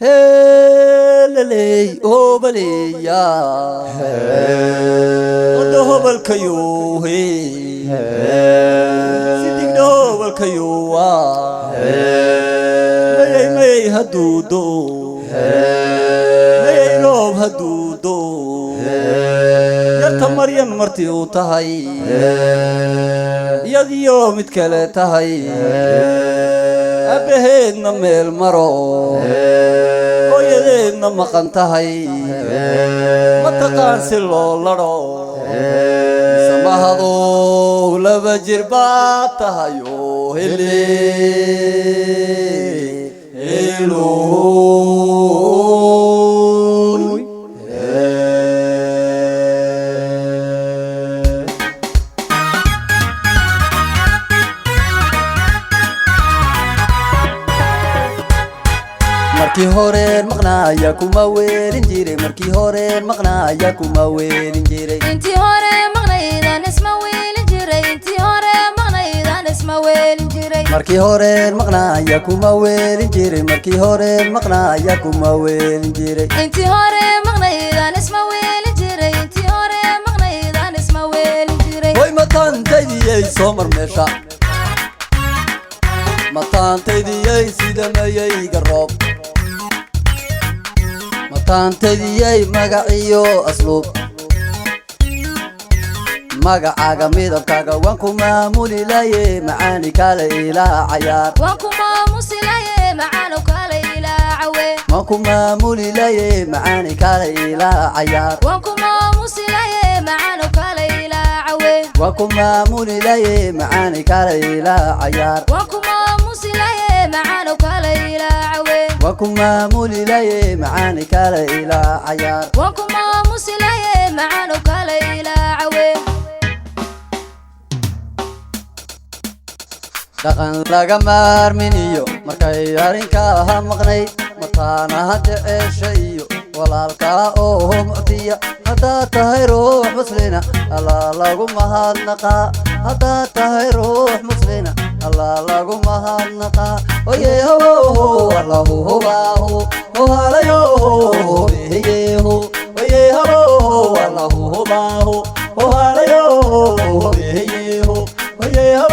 هللي هوبلي يا هوبل كيوهي سيدك هوبل كيوه مي هدودو مي روب هدودو يرتا مريم مرتي وتهي يدي يوم اتكالي تهي أبهيدنا ميل مرو ويديدنا مقنتهي متقان سلو لرو سمهضو لبجر باتهيو هلي هلو markii hore maqnaaya kuma weelin jiray markii hore maqnaaya kuma weelin jiray intii hore maqnaydan isma weelin jiray intii hore maqnaydan isma weelin jiray markii hore maqnaaya kuma weelin jiray markii hore maqnaaya kuma weelin jiray intii hore maqnaydan isma weelin jiray intii hore maqnaydan isma weelin jiray way mataantaydiyay soo marmeesha mataantaydiyay sida mayay garoob mataantaydiyay magaciyo asluub magacaaga midabkaaga waan ku maamuli laye macaani kale ilaa cayaar waan ku maamusi laye macaano kale ilaa cawe waan ku maamuli laye macaani kale ilaa cayaar waan ku maamusi laye macaano kale ilaa cawe waan ku maamuli laye macaani kale ilaa cayaar waan ku maamusi laye macaano kale ilaa cawe waan ku maamuli laye macaani kale ilaa cayaar waan ku maamusi laye macaano kale ilaa cawe dhaqan laga maarmin iyo markay arrinkaa maqnayd mataanaha jeceesha iyo walaalkaa oo muctiya haddaad tahay ruux muslina allaa lagu mahadnaqaa haddaad tahay ruux muslina allaa lagu mahadnaqaa oyeeho allahu hubaahu ohalayoho beheyeho oyeeho allahu hubaahu ohalayoho beheyeho oyeeho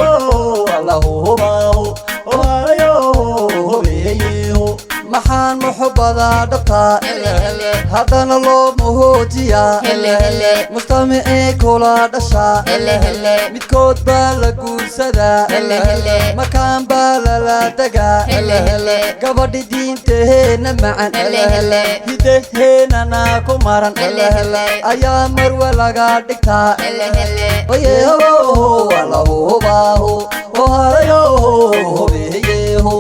maxaan muxubada dhabtaa haddana loo muhuujiyaa mustamicii kula dhashaa midkood baa la guursadaa makaan baa lala degaa gabadhi diintaheenna macan hidaheennana ku maran ayaa marwe laga dhigtaa oyeeho allahu hubaahu ohalayoho beheyeho